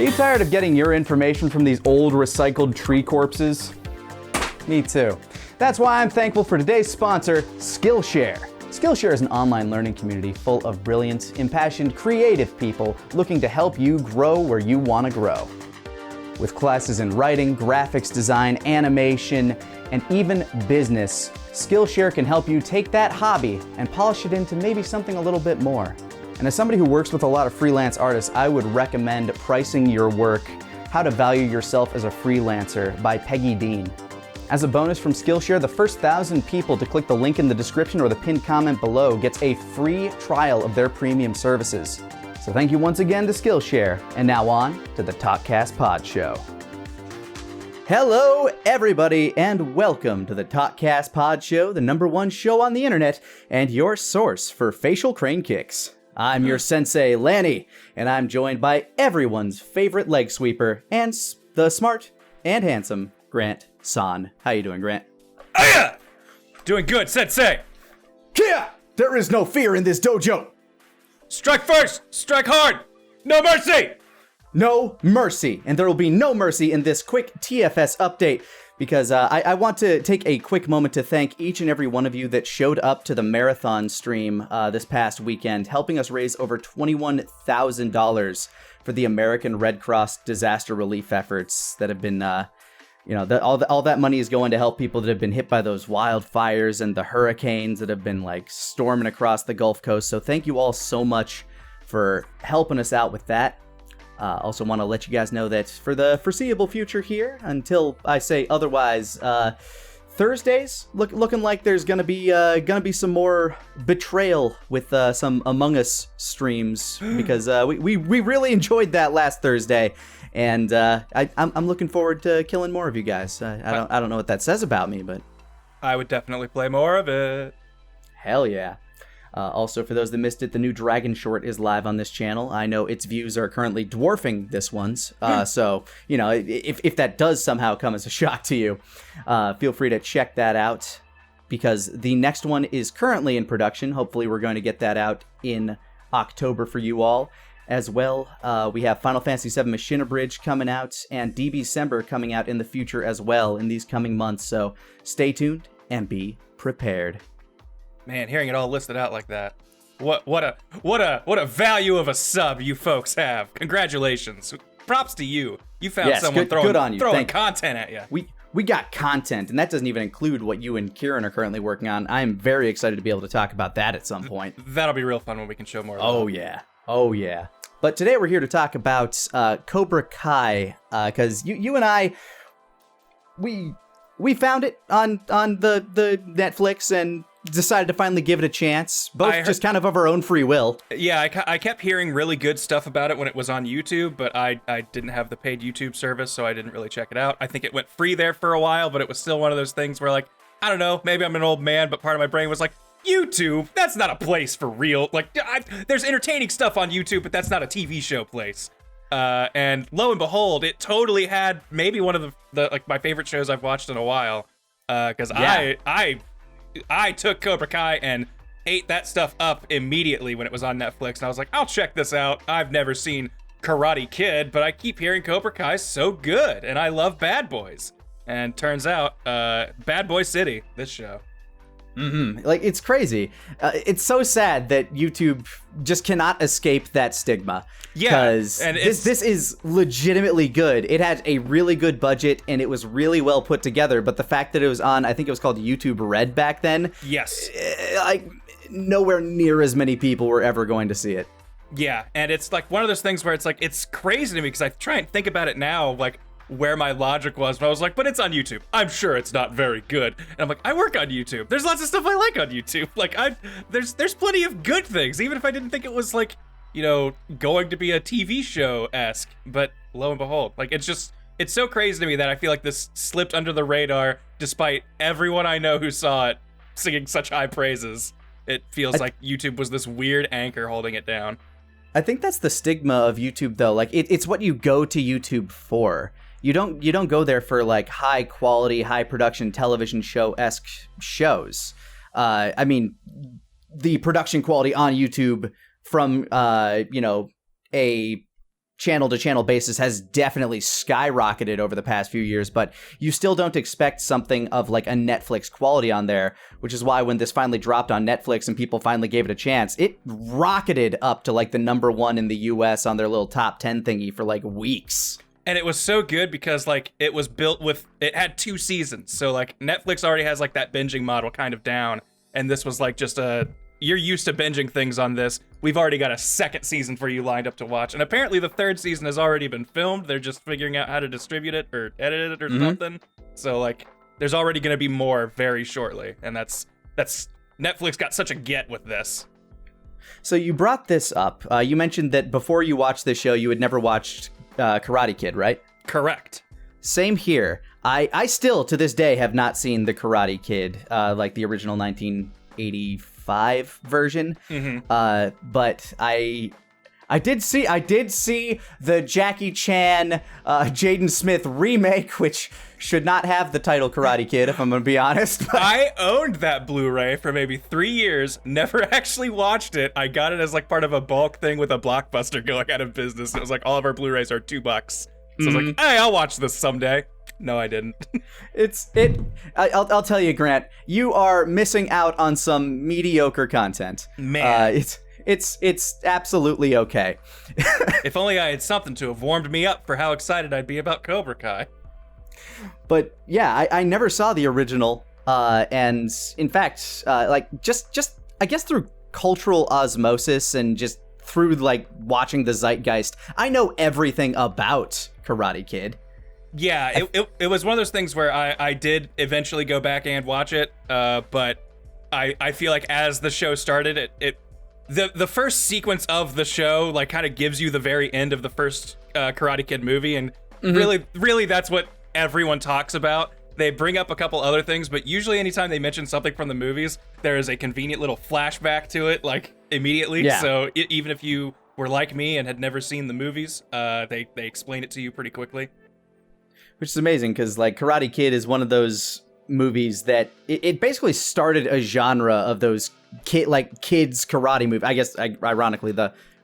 Are you tired of getting your information from these old recycled tree corpses? Me too. That's why I'm thankful for today's sponsor, Skillshare. Skillshare is an online learning community full of brilliant, impassioned, creative people looking to help you grow where you want to grow. With classes in writing, graphics design, animation, and even business, Skillshare can help you take that hobby and polish it into maybe something a little bit more. And as somebody who works with a lot of freelance artists, I would recommend Pricing Your Work, How to Value Yourself as a Freelancer by Peggy Dean. As a bonus from Skillshare, the first 1,000 people to click the link in the description or the pinned comment below gets a free trial of their premium services. So thank you once again to Skillshare, and now on to the Talkcast Podshow. Hello, everybody, and welcome to the Talkcast Podshow, the #1 show on the internet, and your source for facial crane kicks. I'm your sensei, Lanny, and I'm joined by everyone's favorite leg sweeper, and the smart and handsome Grant San. How you doing, Grant? Aya! Doing good, sensei! Kia! There is no fear in this dojo! Strike first! Strike hard! No mercy! No mercy, and there will be no mercy in this quick TFS update, because I want to take a quick moment to thank each and every one of you that showed up to the marathon stream this past weekend, helping us raise over $21,000 for the American Red Cross disaster relief efforts that have been, all that money is going to help people that have been hit by those wildfires and the hurricanes that have been like storming across the Gulf Coast. So thank you all so much for helping us out with that. Also want to let you guys know that for the foreseeable future here, until I say otherwise, Thursdays looking like there's gonna be some more betrayal with some Among Us streams, because we really enjoyed that last Thursday, and I'm looking forward to killing more of you guys. I don't know what that says about me, but I would definitely play more of it. Hell yeah. Also, for those that missed it, the new Dragon Short is live on this channel. I know its views are currently dwarfing this one's, so, if that does somehow come as a shock to you, feel free to check that out, because the next one is currently in production. Hopefully, we're going to get that out in October for you all. As well, we have Final Fantasy VII Machina Bridge coming out, and DBZA coming out in the future as well in these coming months, so stay tuned and be prepared. Man, hearing it all listed out like that. What a value of a sub you folks have. Congratulations. Props to you. You found someone throwing content at you. We got content, and that doesn't even include what you and Kieran are currently working on. I am very excited to be able to talk about that at some point. That'll be real fun when we can show more of that. Oh yeah. But today we're here to talk about Cobra Kai, because you and I, we found it on the Netflix and decided to finally give it a chance, both just kind of our own free will. Yeah, I kept hearing really good stuff about it when it was on YouTube, but I didn't have the paid YouTube service, so I didn't really check it out. I think it went free there for a while, but it was still one of those things where, like, I don't know, maybe I'm an old man, but part of my brain was like, YouTube, that's not a place for real. Like, there's entertaining stuff on YouTube, but that's not a TV show place. And lo and behold, it totally had maybe one of the like my favorite shows I've watched in a while. Because I took Cobra Kai and ate that stuff up immediately when it was on Netflix, and I was like, I'll check this out. I've never seen Karate Kid, but I keep hearing Cobra Kai's so good, and I love Bad Boys. And turns out, Bad Boy City, this show. Mm-hmm. Like, it's crazy. It's so sad that YouTube just cannot escape that stigma. Yeah, because this is legitimately good. It had a really good budget, and it was really well put together. But the fact that it was on, I think it was called YouTube Red back then. Yes. Like, nowhere near as many people were ever going to see it. Yeah, and it's like one of those things where it's like, it's crazy to me because I try and think about it now, like, where my logic was, but I was like, but it's on YouTube. I'm sure it's not very good. And I'm like, I work on YouTube. There's lots of stuff I like on YouTube. Like, there's plenty of good things, even if I didn't think it was like, going to be a TV show-esque. But lo and behold, like, it's so crazy to me that I feel like this slipped under the radar despite everyone I know who saw it singing such high praises. It feels like YouTube was this weird anchor holding it down. I think that's the stigma of YouTube, though. Like, it's what you go to YouTube for. You don't go there for like high quality, high production television show-esque shows. I mean, the production quality on YouTube from a channel-to-channel basis has definitely skyrocketed over the past few years, but you still don't expect something of like a Netflix quality on there, which is why when this finally dropped on Netflix and people finally gave it a chance, it rocketed up to like the #1 in the US on their little top 10 thingy for like weeks. And it was so good because like it was built with, it had 2 seasons. So like Netflix already has like that binging model kind of down. And this was like just you're used to binging things on this. We've already got a 2nd season for you lined up to watch. And apparently the 3rd season has already been filmed. They're just figuring out how to distribute it or edit it or something. So like there's already going to be more very shortly. And that's Netflix got such a get with this. So you brought this up. You mentioned that before you watched this show, you had never watched Karate Kid, right? Correct. Same here. I still, to this day, have not seen the Karate Kid, like the original 1985 version. But I did see the Jackie Chan, Jaden Smith remake, which should not have the title Karate Kid, if I'm going to be honest. But I owned that Blu-ray for maybe 3 years, never actually watched it. I got it as like part of a bulk thing with a Blockbuster going out of business. It was like all of our Blu-rays are $2. So I was like, hey, I'll watch this someday. No, I didn't. I'll tell you, Grant, you are missing out on some mediocre content. Man. It's absolutely okay. If only I had something to have warmed me up for how excited I'd be about Cobra Kai. But yeah, I never saw the original, and in fact, like just I guess through cultural osmosis and just through like watching the zeitgeist, I know everything about Karate Kid. Yeah, it was one of those things where I did eventually go back and watch it, but I feel like as the show started, the first sequence of the show like kind of gives you the very end of the first Karate Kid movie, and really that's what everyone talks about. They bring up a couple other things, but usually anytime they mention something from the movies, there is a convenient little flashback to it, like immediately. Yeah. So even if you were like me and had never seen the movies, they explain it to you pretty quickly. Which is amazing because like Karate Kid is one of those movies that it basically started a genre of those kids karate movies. I guess ironically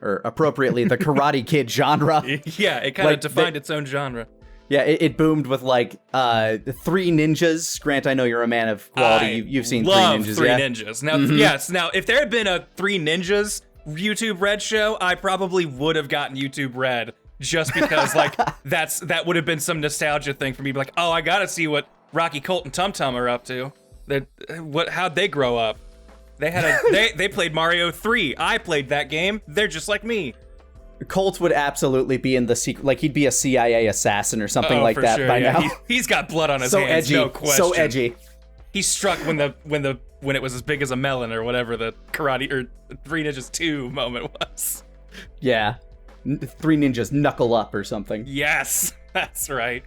appropriately the Karate Kid genre. Yeah, it kind of defined its own genre. Yeah, it boomed with like Three Ninjas. Grant, I know you're a man of quality. You've seen Three Ninjas. Three Ninjas. Now, yes. Now, if there had been a Three Ninjas YouTube Red show, I probably would have gotten YouTube Red just because like that would have been some nostalgia thing for me. Like, oh, I gotta see what Rocky, Colt, and Tum Tum are up to. How'd they grow up? They had they played Mario 3. I played that game. They're just like me. Colt would absolutely be in the secret, like he'd be a CIA assassin or something like that sure, by now. He's got blood on his so hands, edgy, no question. so edgy. He struck when it was as big as a melon or whatever the Karate or Three Ninjas 2 moment was. Yeah, Three Ninjas knuckle up or something. Yes, that's right.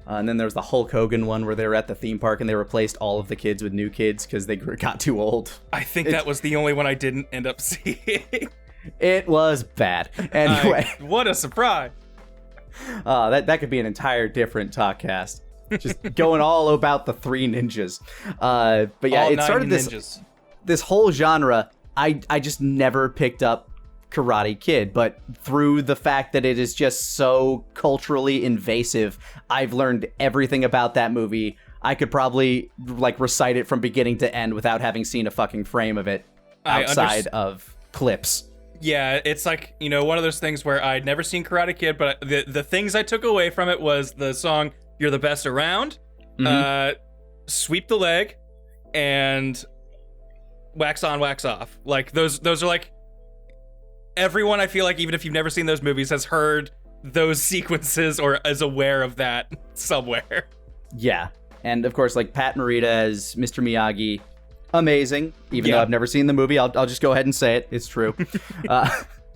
And then there was the Hulk Hogan one where they were at the theme park and they replaced all of the kids with new kids because they got too old. I think that was the only one I didn't end up seeing. It was bad. Anyway. What a surprise. That could be an entire different Talkcast. Just going all about the Three Ninjas. But yeah, it started this whole genre. I just never picked up Karate Kid, but through the fact that it is just so culturally invasive, I've learned everything about that movie. I could probably like recite it from beginning to end without having seen a fucking frame of it outside of clips. Yeah, it's like, one of those things where I'd never seen Karate Kid, but the things I took away from it was the song You're the Best Around, Sweep the Leg, and Wax On, Wax Off. Like, those are like, everyone I feel like, even if you've never seen those movies, has heard those sequences or is aware of that somewhere. Yeah. And of course, like Pat Morita as Mr. Miyagi, amazing. Even though I've never seen the movie, I'll just go ahead and say it. It's true.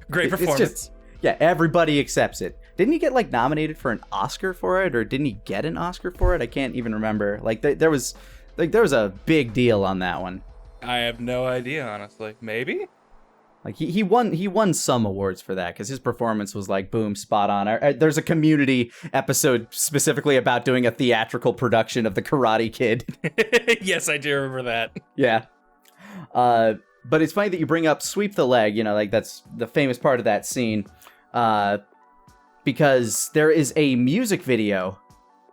Great performance. Everybody accepts it. Didn't he get like nominated for an Oscar for it, or didn't he get an Oscar for it? I can't even remember. Like there was a big deal on that one. I have no idea, honestly. Maybe. Like he won some awards for that because his performance was like boom, spot on. There's a Community episode specifically about doing a theatrical production of the Karate Kid. Yes, I do remember that. Yeah. But it's funny that you bring up Sweep the Leg. Like that's the famous part of that scene. because there is a music video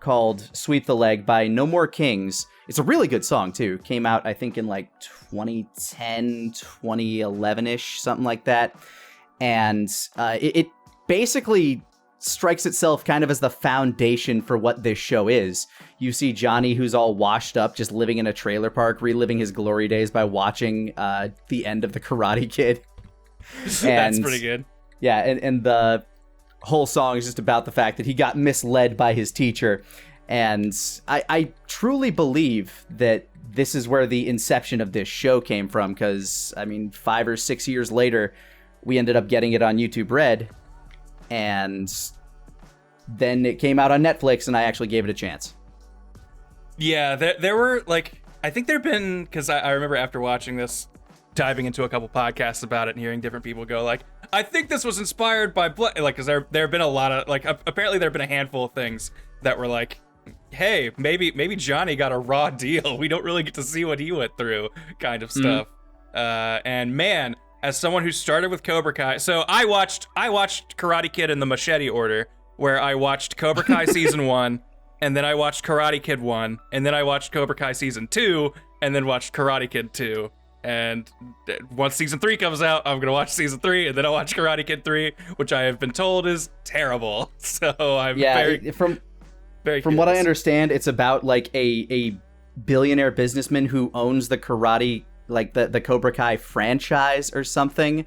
called Sweep the Leg by No More Kings. It's a really good song, too. Came out, I think, in like 2010, 2011-ish, something like that. And it basically strikes itself kind of as the foundation for what this show is. You see Johnny, who's all washed up, just living in a trailer park, reliving his glory days by watching the end of The Karate Kid. That's pretty good. Yeah, and the whole song is just about the fact that he got misled by his teacher. And I truly believe that this is where the inception of this show came from, because, I mean, 5 or 6 years later, we ended up getting it on YouTube Red, and then it came out on Netflix, and I actually gave it a chance. Yeah, there were, like, I think there have been, because I remember after watching this, diving into a couple podcasts about it and hearing different people go, like, I think this was inspired by, like, because there have been a lot of, like, apparently there have been a handful of things that were like, hey, maybe Johnny got a raw deal. We don't really get to see what he went through, kind of stuff. And man, as someone who started with Cobra Kai, so I watched Karate Kid in the machete order, where I watched Cobra Kai season 1, and then I watched Karate Kid 1, and then I watched Cobra Kai season 2, and then watched Karate Kid 2. And once season 3 comes out, I'm gonna watch season 3, and then I'll watch Karate Kid 3, which I have been told is terrible. So I'm From what I understand, it's about like a billionaire businessman who owns the karate, like the Cobra Kai franchise or something.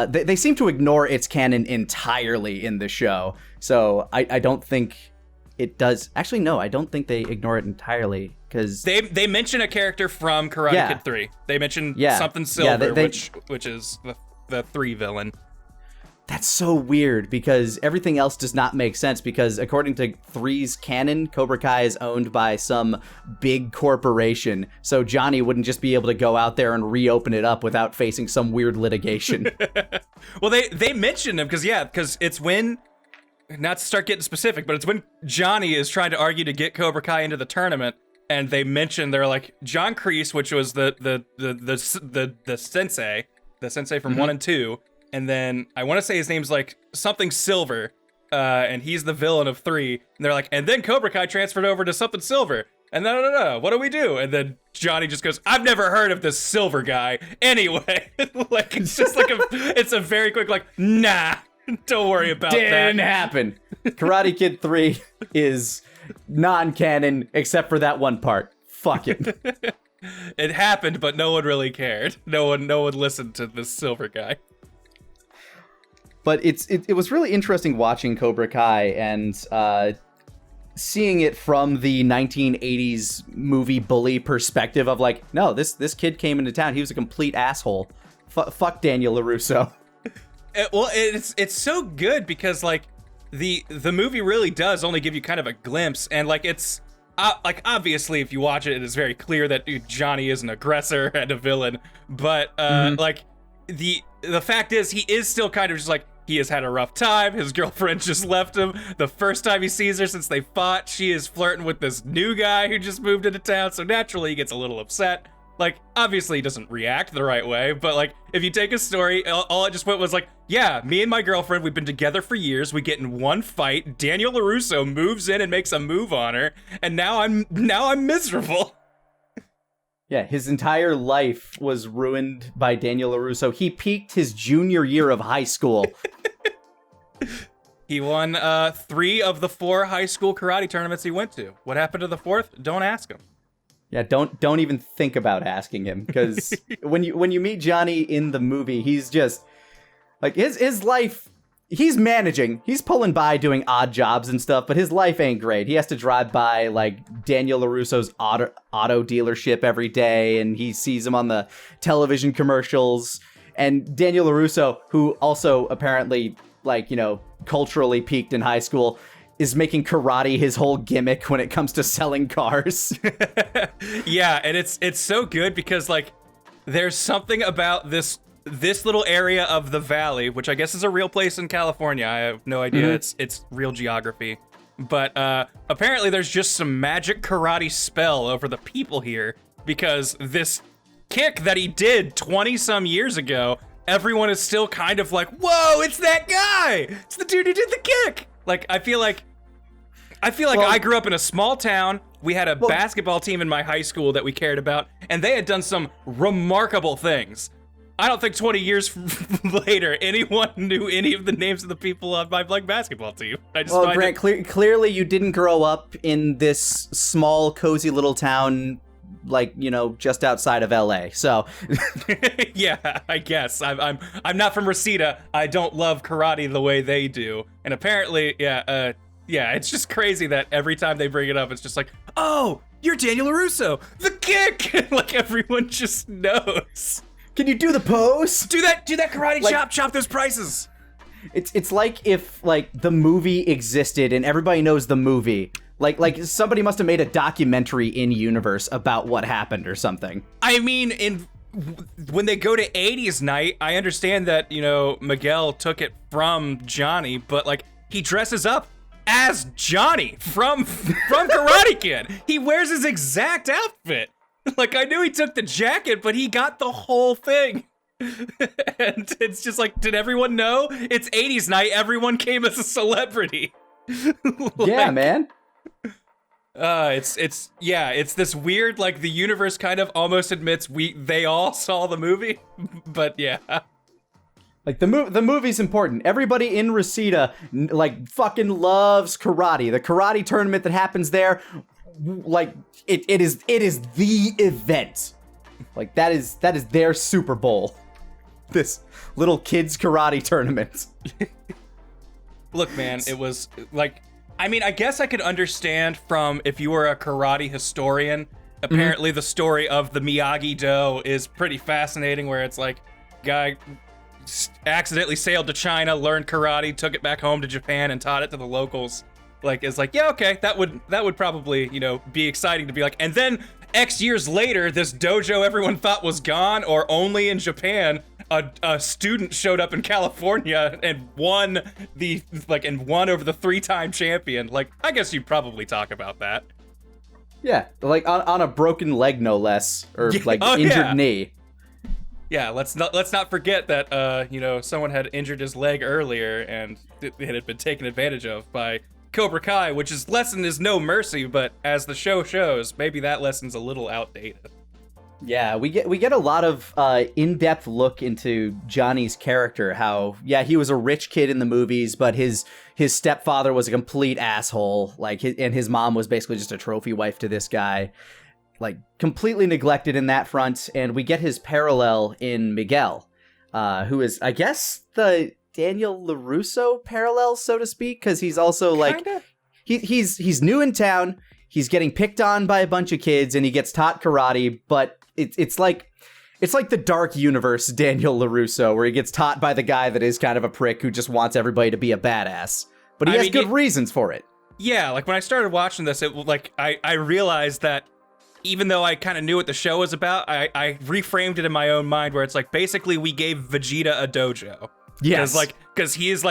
They seem to ignore its canon entirely in the show. So I don't think it does. Actually, no, I don't think they ignore it entirely, because they mention a character from Karate Kid 3. They mention something Silver, which is the 3 villain. That's so weird, because everything else does not make sense, because according to 3's canon, Cobra Kai is owned by some big corporation, so Johnny wouldn't just be able to go out there and reopen it up without facing some weird litigation. Well, they mentioned him, because it's when, not to start getting specific, but it's when Johnny is trying to argue to get Cobra Kai into the tournament, and they mention, they're like, John Kreese, which was the sensei from 1 and 2, and then I want to say his name's like something Silver, and he's the villain of 3. And they're like, and then Cobra Kai transferred over to something Silver. And no, what do we do? And then Johnny just goes, I've never heard of this Silver guy. Anyway, like it's just like it's a very quick like, nah, don't worry about that. Didn't happen. Karate Kid 3 is non-canon except for that one part. Fuck it. It happened, but no one really cared. No one listened to this Silver guy. But it was really interesting watching Cobra Kai and seeing it from the 1980s movie bully perspective of like, no, this kid came into town. He was a complete asshole. Fuck Daniel LaRusso. Well, it's so good because like the movie really does only give you kind of a glimpse, and like it's like obviously if you watch it, it is very clear that Johnny is an aggressor and a villain. But like the fact is, he is still kind of just like, he has had a rough time. His girlfriend just left him. The first time he sees her since they fought, she is flirting with this new guy who just moved into town. So naturally he gets a little upset. Like, obviously he doesn't react the right way, but like, if you take his story, all it just went was like, yeah, me and my girlfriend, we've been together for years. We get in one fight. Daniel LaRusso moves in and makes a move on her, and now I'm miserable. Yeah, his entire life was ruined by Daniel LaRusso. He peaked his junior year of high school. He won 3 of the 4 high school karate tournaments he went to. What happened to the 4th? Don't ask him. Yeah, don't even think about asking him, because when you meet Johnny in the movie, he's just like his life. He's managing. He's pulling by doing odd jobs and stuff, but his life ain't great. He has to drive by like Daniel LaRusso's auto dealership every day, and he sees him on the television commercials. And Daniel LaRusso, who also apparently like, you know, culturally peaked in high school, is making karate his whole gimmick when it comes to selling cars. Yeah, and it's so good because like there's something about this little area of the valley, which I guess is a real place in California. I have no idea. It's real geography. But apparently there's just some magic karate spell over the people here, because this kick that he did 20 some years ago everyone is still kind of like, whoa, it's that guy. It's the dude who did the kick. Like, I feel like I grew up in a small town. We had a basketball team in my high school that we cared about, and they had done some remarkable things. I don't think 20 years later, anyone knew any of the names of the people on my basketball team. Grant, clearly you didn't grow up in this small, cozy little town, just outside of LA. So, yeah, I guess I'm not from Reseda. I don't love karate the way they do, and apparently, yeah, it's just crazy that every time they bring it up, it's just like, oh, you're Daniel LaRusso, the kick. Like everyone just knows. Can you do the pose? Do that karate chop those prices. It's like if the movie existed and everybody knows the movie. Like somebody must have made a documentary in universe about what happened or something. I mean, when they go to 80s night, I understand that, Miguel took it from Johnny, but he dresses up as Johnny from Karate Kid. He wears his exact outfit. I knew he took the jacket, but he got the whole thing. And it's just did everyone know? It's 80s night, everyone came as a celebrity. Yeah, man. It's this weird, the universe kind of almost admits they all saw the movie, but yeah. The movie's important. Everybody in Reseda, fucking loves karate. The karate tournament that happens there, it is the event. That is their Super Bowl. This little kids karate tournament. Look, man, it was I guess I could understand from if you were a karate historian. Apparently the story of the Miyagi-Do is pretty fascinating, where it's guy accidentally sailed to China, learned karate, took it back home to Japan, and taught it to the locals. Yeah, okay, that would probably, be exciting to be and then X years later, this dojo everyone thought was gone or only in Japan, a student showed up in California and won over the 3-time champion. I guess you'd probably talk about that. Yeah, on a broken leg, no less, or injured knee. Yeah, let's not forget that someone had injured his leg earlier and it had been taken advantage of by Cobra Kai, which is lesson is no mercy, but as the show shows, maybe that lesson's a little outdated. Yeah, we get a lot of in-depth look into Johnny's character. How he was a rich kid in the movies, but his stepfather was a complete asshole. And his mom was basically just a trophy wife to this guy. Completely neglected in that front. And we get his parallel in Miguel, who is, I guess, the Daniel LaRusso parallel, so to speak, because he's also he's new in town. He's getting picked on by a bunch of kids, and he gets taught karate. But it's like the dark universe Daniel LaRusso, where he gets taught by the guy that is kind of a prick who just wants everybody to be a badass. But he has good reasons for it. Yeah, when I started watching this, it I realized that even though I kind of knew what the show was about, I reframed it in my own mind, where it's basically we gave Vegeta a dojo. Yes. Because he's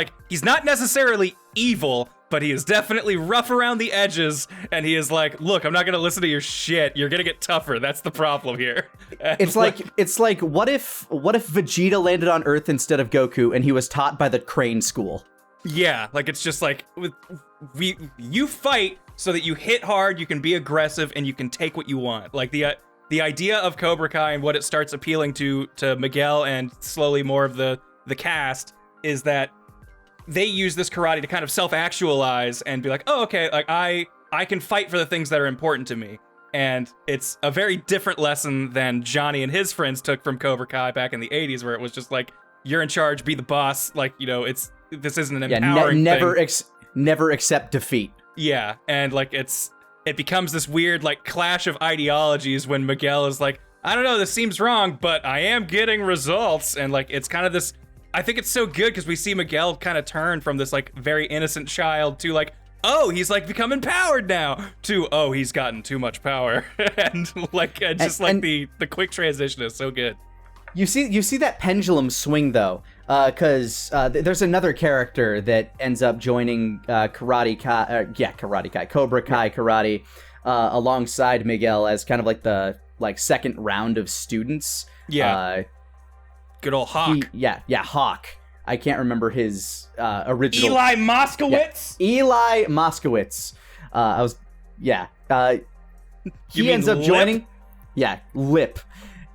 not necessarily evil, but he is definitely rough around the edges, and he is look, I'm not gonna listen to your shit. You're gonna get tougher. That's the problem here. And it's what if Vegeta landed on Earth instead of Goku, and he was taught by the Crane School? Yeah, it's just you fight so that you hit hard, you can be aggressive, and you can take what you want. The idea of Cobra Kai and what it starts appealing to Miguel and slowly more of the cast is that they use this karate to kind of self-actualize and be oh, okay, I can fight for the things that are important to me. And it's a very different lesson than Johnny and his friends took from Cobra Kai back in the 80s, where it was just you're in charge, be the boss. This isn't an empowering thing. Never accept defeat. Yeah, and it becomes this weird clash of ideologies when Miguel is I don't know, this seems wrong, but I am getting results. And it's kind of this, I think it's so good because we see Miguel kind of turn from this very innocent child to oh, he's become empowered now, to oh, he's gotten too much power. And the quick transition is so good. You see that pendulum swing though, because there's another character that ends up joining Cobra Kai karate alongside Miguel as kind of the second round of students. Yeah. Good old Hawk. Hawk. I can't remember his original. Eli Moskowitz. Yeah. Eli Moskowitz. He ends up joining. Yeah, Lip.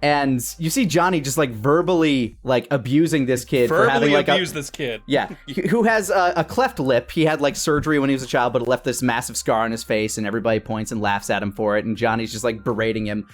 And you see Johnny just like verbally like abusing this kid for having like this kid. Yeah, who has a cleft lip. He had like surgery when he was a child, but it left this massive scar on his face, and everybody points and laughs at him for it. And Johnny's just like berating him,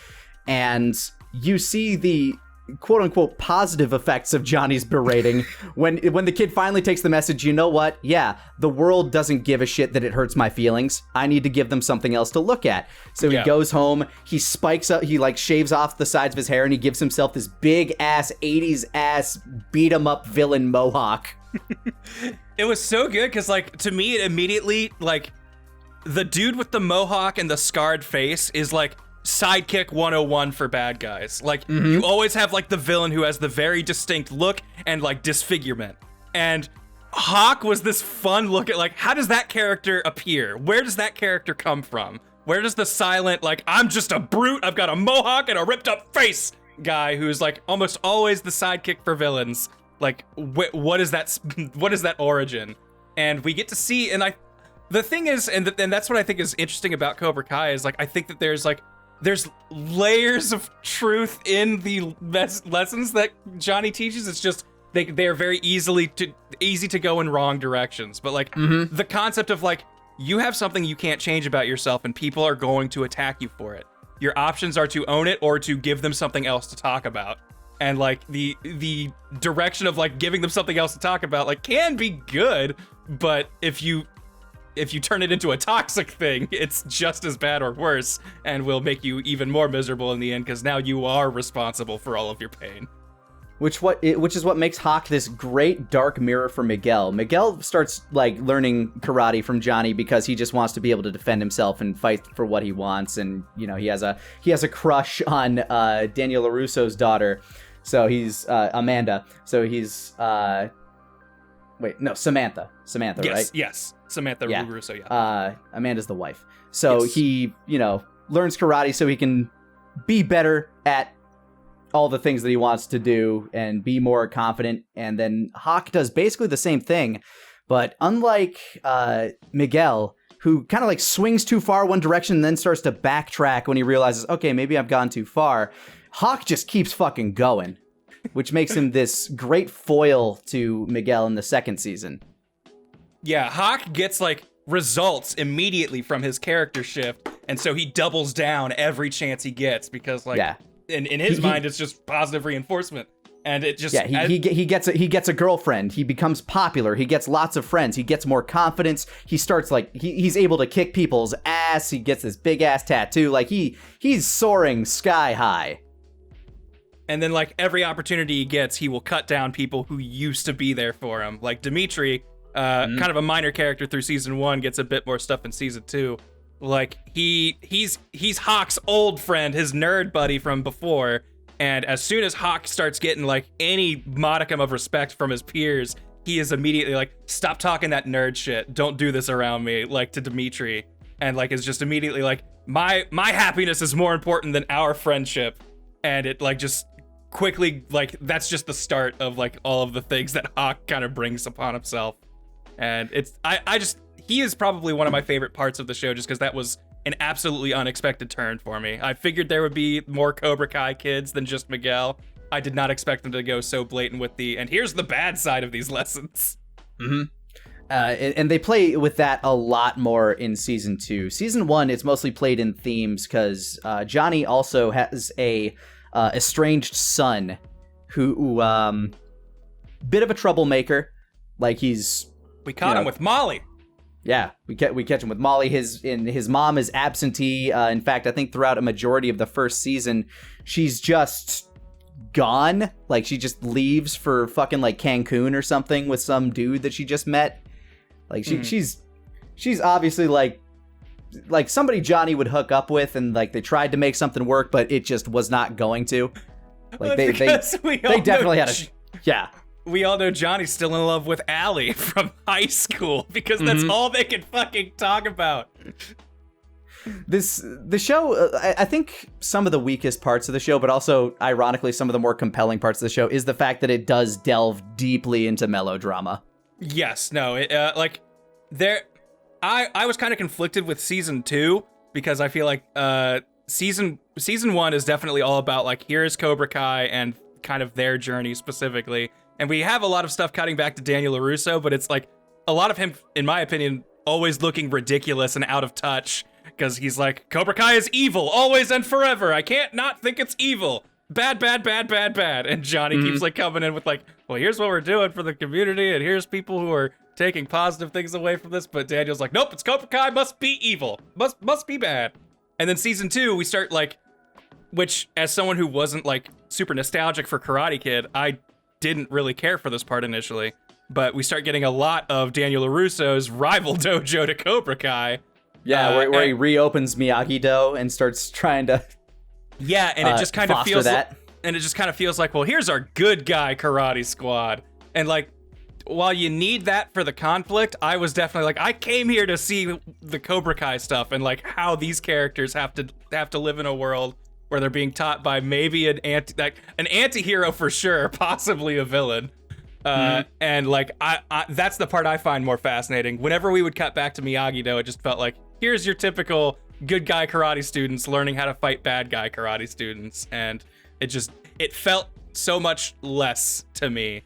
and you see the quote unquote positive effects of Johnny's berating when the kid finally takes the message. You know what? Yeah, the world doesn't give a shit that it hurts my feelings. I need to give them something else to look at. So he goes home, he spikes up, he like shaves off the sides of his hair, and he gives himself this big ass 80s ass beat 'em up villain mohawk. It was so good because like to me it immediately like the dude with the mohawk and the scarred face is like sidekick 101 for bad guys. Like you always have like the villain who has the very distinct look and like disfigurement, and Hawk was this fun look at like, how does that character appear? Where does that character come from? Where does the silent like, I'm just a brute, I've got a mohawk and a ripped up face guy who's like almost always the sidekick for villains, like what is that origin? And we get to see, and the thing is, and that's what I think is interesting about Cobra Kai is like, I think that there's layers of truth in the lessons that Johnny teaches. It's just they're very easy to go in wrong directions. But like the concept of like, you have something you can't change about yourself and people are going to attack you for it. Your options are to own it or to give them something else to talk about. And like the direction of like giving them something else to talk about like can be good, but if you turn it into a toxic thing, it's just as bad or worse, and will make you even more miserable in the end, because now you are responsible for all of your pain. Which is what makes Hawk this great dark mirror for Miguel. Miguel starts like learning karate from Johnny because he just wants to be able to defend himself and fight for what he wants, and you know he has a crush on Daniel LaRusso's daughter, so he's Amanda. So he's Samantha. Samantha, yes, right? Yes. Samantha Russo, yeah. Amanda's the wife. So he, learns karate so he can be better at all the things that he wants to do and be more confident. And then Hawk does basically the same thing, but unlike Miguel, who kind of like swings too far one direction and then starts to backtrack when he realizes, okay, maybe I've gone too far, Hawk just keeps fucking going, which makes him this great foil to Miguel in the second season. Yeah, Hawk gets like results immediately from his character shift, and so he doubles down every chance he gets because like in his mind it's just positive reinforcement, and it just he gets a girlfriend, he becomes popular, he gets lots of friends, he gets more confidence, he starts like he's able to kick people's ass, he gets this big ass tattoo, like he's soaring sky high. And then like every opportunity he gets, he will cut down people who used to be there for him, like Dimitri. Kind of a minor character through season 1, gets a bit more stuff in season 2. Like he's Hawk's old friend, his nerd buddy from before, and as soon as Hawk starts getting like any modicum of respect from his peers, he is immediately like, stop talking that nerd shit, don't do this around me, like to Dimitri, and like is just immediately like, my happiness is more important than our friendship, and it like just quickly like that's just the start of like all of the things that Hawk kind of brings upon himself. And it's he is probably one of my favorite parts of the show just because that was an absolutely unexpected turn for me. I figured there would be more Cobra Kai kids than just Miguel. I did not expect them to go so blatant with and here's the bad side of these lessons. And they play with that a lot more in season 2. Season 1, it's mostly played in themes because Johnny also has a estranged son who bit of a troublemaker. Like we caught him with Molly. Yeah, we catch him with Molly. His mom is absentee. In fact, I think throughout a majority of the first season, she's just gone. Like she just leaves for fucking like Cancun or something with some dude that she just met. Like she's obviously like somebody Johnny would hook up with, and like they tried to make something work, but it just was not going to. Like they definitely had a We all know Johnny's still in love with Allie from high school because that's all they can fucking talk about. The show, I think some of the weakest parts of the show, but also ironically some of the more compelling parts of the show is the fact that it does delve deeply into melodrama. Yes, no, I was kind of conflicted with season 2 because I feel like season 1 is definitely all about like here's Cobra Kai and kind of their journey specifically, and we have a lot of stuff cutting back to Daniel LaRusso, but it's like a lot of him, in my opinion, always looking ridiculous and out of touch because he's like, Cobra Kai is evil always and forever. I can't not think it's evil. Bad, bad, bad, bad, bad. And Johnny keeps like coming in with like, well, here's what we're doing for the community, and here's people who are taking positive things away from this. But Daniel's like, nope, it's Cobra Kai, must be evil, must be bad. And then season 2, we start like, which as someone who wasn't like super nostalgic for Karate Kid, I didn't really care for this part initially. But we start getting a lot of Daniel LaRusso's rival dojo to Cobra Kai. Yeah, where he reopens Miyagi-Do and starts trying to. Yeah, and it just kind of feels that. And it just kind of feels like, well, here's our good guy karate squad. And like, while you need that for the conflict, I was definitely like, I came here to see the Cobra Kai stuff and like how these characters have to live in a world where they're being taught by maybe an anti-hero for sure, possibly a villain. And like, I that's the part I find more fascinating. Whenever we would cut back to Miyagi-Do, it just felt like, here's your typical good guy karate students learning how to fight bad guy karate students, and it felt so much less to me.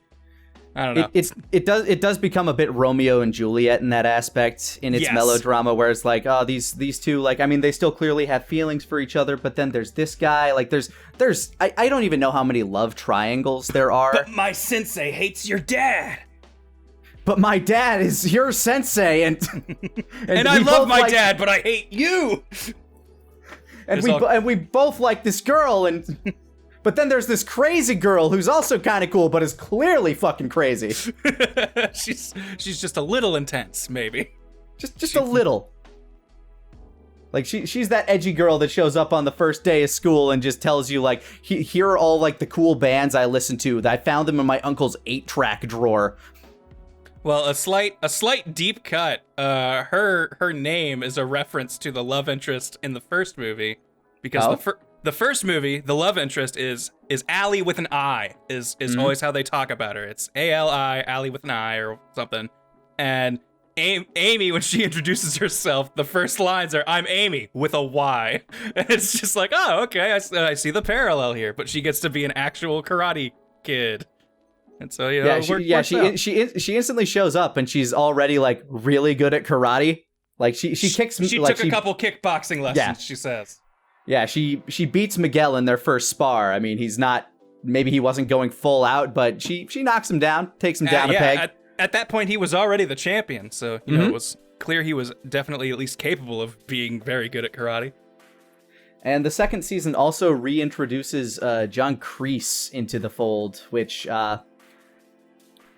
I don't know. It does become a bit Romeo and Juliet in that aspect in its melodrama, where it's like, oh, these two, like, I mean, they still clearly have feelings for each other, but then there's this guy, like there's I don't even know how many love triangles there are. But my sensei hates your dad. But my dad is your sensei, and I love my dad, but I hate you. And we both like this girl, and but then there's this crazy girl who's also kind of cool, but is clearly fucking crazy. She's just a little intense, maybe. Just a little. Like she's that edgy girl that shows up on the first day of school and just tells you like, here are all like the cool bands I listen to. I found them in my uncle's 8-track drawer. Well, a slight deep cut. Her name is a reference to the love interest in the first movie, because the first movie, the love interest is Allie with an I, is always how they talk about her. It's A-L-I, Allie with an I or something. And Amy, when she introduces herself, the first lines are, I'm Amy with a Y. And it's just like, oh, okay, I see the parallel here. But she gets to be an actual karate kid. And so, you know, she instantly shows up and she's already like really good at karate. Like she kicks. She like, took a couple kickboxing lessons. She says. Yeah, she beats Miguel in their first spar. I mean, maybe he wasn't going full out, but she knocks him down, takes him down a peg. At that point, he was already the champion, so you know it was clear he was definitely at least capable of being very good at karate. And the second season also reintroduces John Kreese into the fold, which.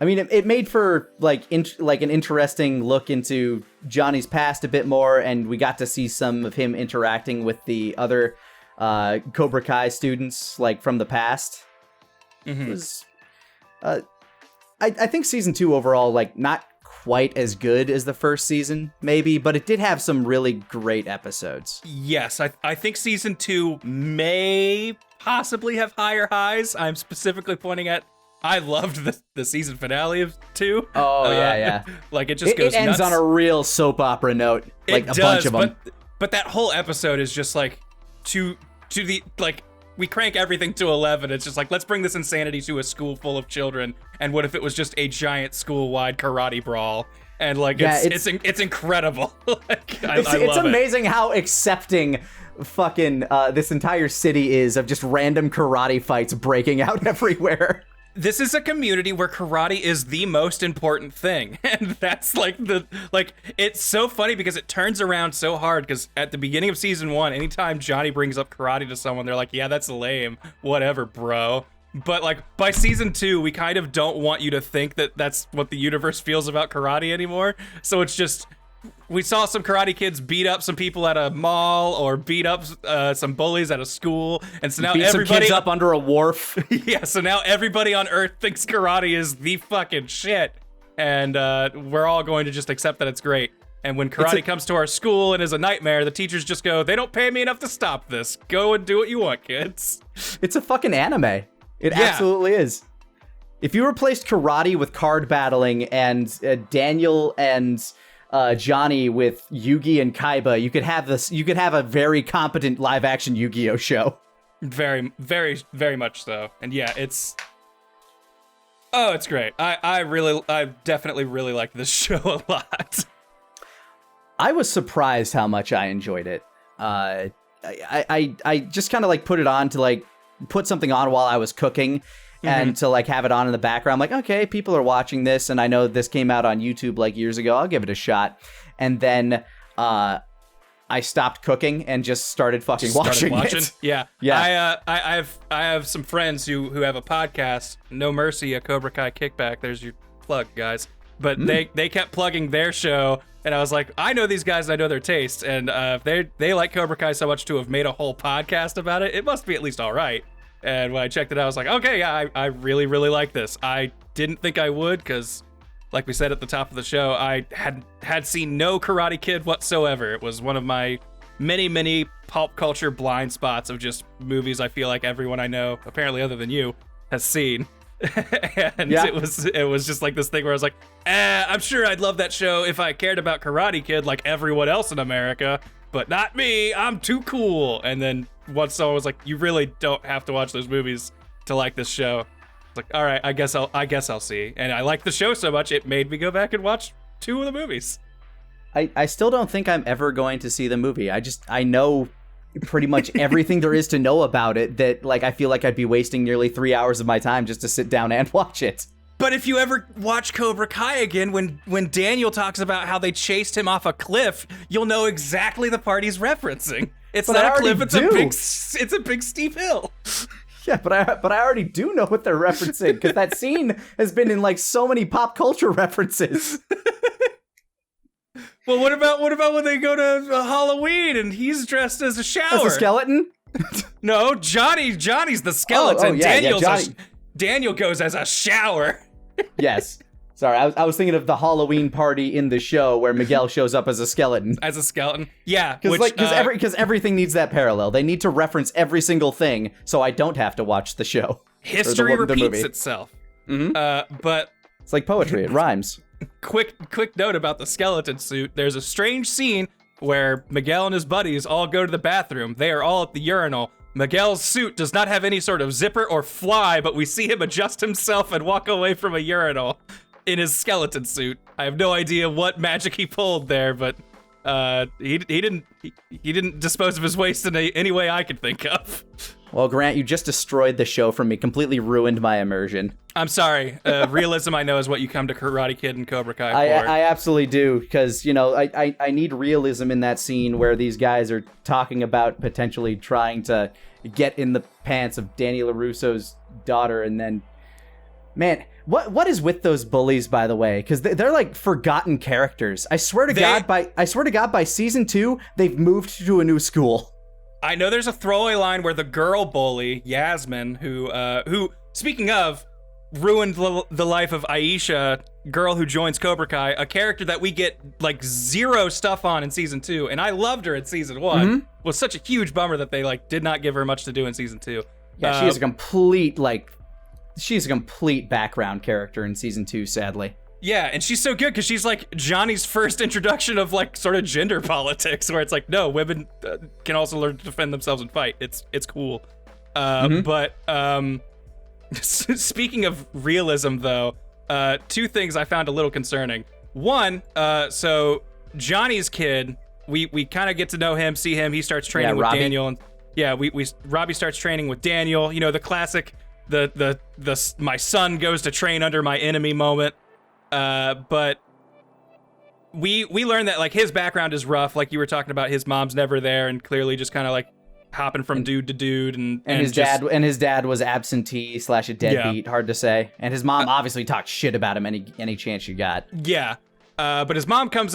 I mean, it made for like an interesting look into Johnny's past a bit more, and we got to see some of him interacting with the other Cobra Kai students, like from the past. It was, I think season 2 overall, like not quite as good as the first season, maybe, but it did have some really great episodes. Yes, I think season 2 may possibly have higher highs. I'm specifically pointing at. I loved the season finale of 2. Oh, yeah. Like, it just goes nuts. It ends on a real soap opera note. Like, bunch of them. But that whole episode is just, like, to the, like, we crank everything to 11. It's just like, let's bring this insanity to a school full of children. And what if it was just a giant school-wide karate brawl? And, like, it's incredible. Like, I love it. It's amazing how accepting fucking this entire city is of just random karate fights breaking out everywhere. This is a community where karate is the most important thing. And that's it's so funny because it turns around so hard, because at the beginning of season 1, anytime Johnny brings up karate to someone, they're like, yeah, that's lame. Whatever, bro. But like by season 2, we kind of don't want you to think that that's what the universe feels about karate anymore. So it's just, we saw some karate kids beat up some people at a mall or beat up some bullies at a school, and so now beat everybody some kids up under a wharf. Yeah, so now everybody on Earth thinks karate is the fucking shit, and we're all going to just accept that it's great. And when karate comes to our school and is a nightmare, the teachers just go, they don't pay me enough to stop this. Go and do what you want, kids. It's a fucking anime. It absolutely is. If you replaced karate with card battling and Daniel and Johnny with Yugi and Kaiba, you could have this. You could have a very competent live action Yu-Gi-Oh show. Very, very, very much so. And yeah, it's great. I definitely really like this show a lot. I was surprised how much I enjoyed it. I just kind of like put it on to like put something on while I was cooking. And to like have it on in the background, I'm like, okay, people are watching this, and I know this came out on YouTube like years ago. I'll give it a shot. And then I stopped cooking and just started watching it. Yeah. I have some friends who have a podcast, No Mercy, a Cobra Kai kickback. There's your plug, guys. But they kept plugging their show, and I was like, I know these guys, I know their tastes, and if they like Cobra Kai so much to have made a whole podcast about it, it must be at least all right. And when I checked it out, I was like, okay, yeah, I really, really like this. I didn't think I would, because, like we said at the top of the show, I had seen no Karate Kid whatsoever. It was one of my many, many pop culture blind spots of just movies I feel like everyone I know, apparently other than you, has seen. And it was just like this thing where I was like, I'm sure I'd love that show if I cared about Karate Kid like everyone else in America, but not me. I'm too cool. And then once someone was like, you really don't have to watch those movies to like this show. It's like, all right, I guess I'll see. And I like the show so much, it made me go back and watch 2 of the movies. I still don't think I'm ever going to see the movie. I know pretty much everything there is to know about it, that like I feel like I'd be wasting nearly 3 hours of my time just to sit down and watch it. But if you ever watch Cobra Kai again, when Daniel talks about how they chased him off a cliff, you'll know exactly the part he's referencing. It's not a cliff, it's a big steep hill. Yeah, but I already do know what they're referencing, because that scene has been in like so many pop culture references. Well, what about when they go to Halloween and he's dressed as a shower? As a skeleton? No, Johnny's the skeleton. Yeah, Daniel goes as a shower. Yes. Sorry, I was thinking of the Halloween party in the show where Miguel shows up as a skeleton. As a skeleton? Yeah. Because everything needs that parallel. They need to reference every single thing, so I don't have to watch the show. History repeats itself. Mm-hmm. But it's like poetry. It rhymes. Quick note about the skeleton suit. There's a strange scene where Miguel and his buddies all go to the bathroom. They are all at the urinal. Miguel's suit does not have any sort of zipper or fly, but we see him adjust himself and walk away from a urinal in his skeleton suit. I have no idea what magic he pulled there, but he didn't dispose of his waste in any way I could think of. Well, Grant, you just destroyed the show for me, completely ruined my immersion. I'm sorry. Realism, I know, is what you come to Karate Kid and Cobra Kai for. I absolutely do, because, I need realism in that scene where these guys are talking about potentially trying to get in the pants of Danny LaRusso's daughter, and then, man, what is with those bullies, by the way? Because they're like forgotten characters. I swear to God, by season 2, they've moved to a new school. I know there's a throwaway line where the girl bully, Yasmin, who speaking of, ruined the life of Aisha, girl who joins Cobra Kai, a character that we get like 0 stuff on in season 2, and I loved her in season 1. Mm-hmm. Was such a huge bummer that they like did not give her much to do in season 2. Yeah, she's a complete background character in season 2, sadly. Yeah, and she's so good because she's like Johnny's first introduction of like sort of gender politics, where it's like, no, women can also learn to defend themselves and fight. It's cool. But speaking of realism, though, 2 things I found a little concerning. One, so Johnny's kid, we kind of get to know him, see him. He starts training with Robbie. Daniel, and Robbie starts training with Daniel. You know, the classic, the my son goes to train under my enemy moment. But we learned that like his background is rough. Like you were talking about, his mom's never there, and clearly just kind of like hopping from dude to dude, and his dad was absentee / a deadbeat, hard to say. And his mom obviously talked shit about him any chance she got. Yeah. But his mom comes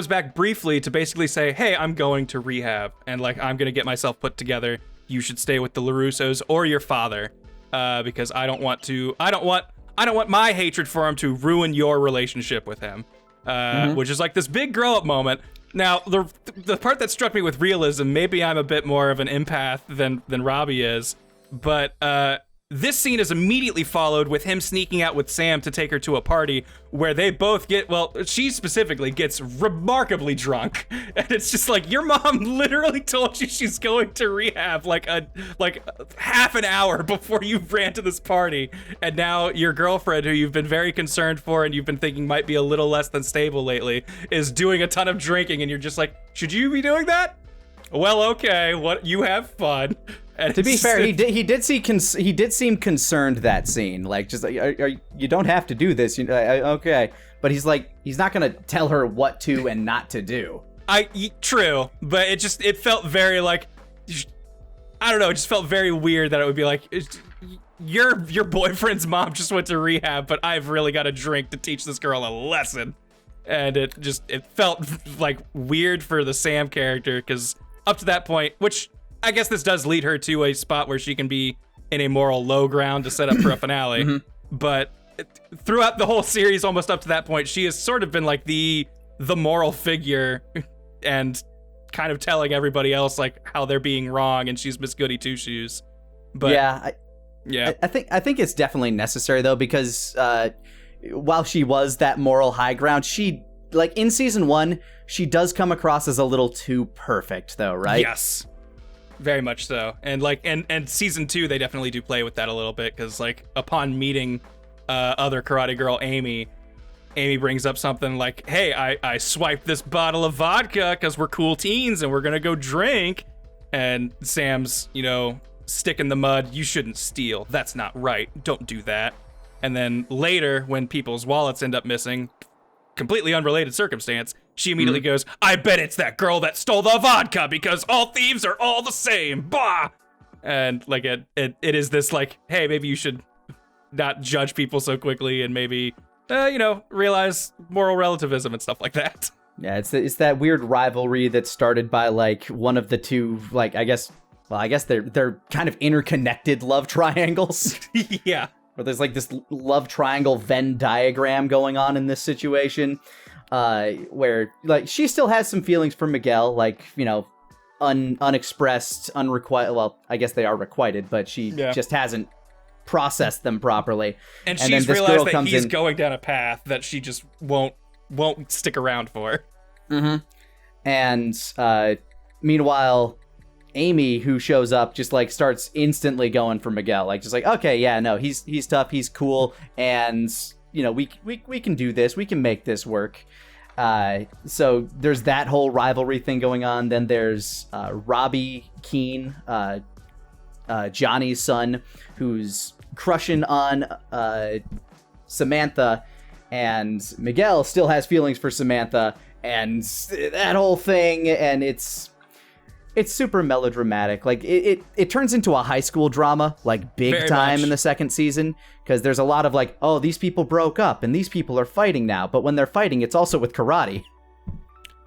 back briefly to basically say, hey, I'm going to rehab, and like I'm gonna get myself put together. You should stay with the LaRussos or your father, because I don't want my hatred for him to ruin your relationship with him. which is like this big grow up moment. Now, the part that struck me with realism, maybe I'm a bit more of an empath than Robbie is, but this scene is immediately followed with him sneaking out with Sam to take her to a party where they both get, well, she specifically gets remarkably drunk. And it's just like, your mom literally told you she's going to rehab like half an hour before you ran to this party. And now your girlfriend, who you've been very concerned for and you've been thinking might be a little less than stable lately, is doing a ton of drinking. And you're just like, should you be doing that? Well, okay, what, you have fun. And to be fair, he did seem concerned that scene, like just like, you don't have to do this, okay, but he's like, he's not gonna tell her what to and not to do. True, but it felt very like, I don't know, it just felt very weird that it would be like, your boyfriend's mom just went to rehab, but I've really got to drink to teach this girl a lesson, and it felt like weird for the Sam character because up to that point, which I guess this does lead her to a spot where she can be in a moral low ground to set up for a finale. Mm-hmm. But throughout the whole series, almost up to that point, she has sort of been like the moral figure and kind of telling everybody else like how they're being wrong, and she's Miss Goody Two Shoes. But I think it's definitely necessary though, because while she was that moral high ground, she, like, in season 1, she does come across as a little too perfect though, right? Yes. Very much so. And like, and season 2, they definitely do play with that a little bit, because like upon meeting other karate girl Amy brings up something like, hey, I swiped this bottle of vodka because we're cool teens and we're gonna go drink. And Sam's, stick in the mud, you shouldn't steal. That's not right. Don't do that. And then later, when people's wallets end up missing, completely unrelated circumstance, she immediately goes, I bet it's that girl that stole the vodka because all thieves are all the same. Bah! And like it is this like, hey, maybe you should not judge people so quickly and maybe, realize moral relativism and stuff like that. Yeah, it's that weird rivalry that started by like one of the two, like, I guess they're kind of interconnected love triangles. Yeah. Where there's like this love triangle Venn diagram going on in this situation. Where like she still has some feelings for Miguel, like, unexpressed, unrequited. Well, I guess they are requited, but she just hasn't processed them properly. And she's then realized that he's going down a path that she just won't stick around for. Mm-hmm. And meanwhile, Amy, who shows up, just like starts instantly going for Miguel, like just like, okay, yeah, no, he's tough, he's cool, and we can do this, we can make this work. So there's that whole rivalry thing going on. Then there's Robbie Keene, Johnny's son, who's crushing on Samantha, and Miguel still has feelings for Samantha, and that whole thing, and it's super melodramatic. Like it turns into a high school drama, like big very time much. In the second season, because there's a lot of like, oh, these people broke up and these people are fighting now, but when they're fighting, it's also with karate.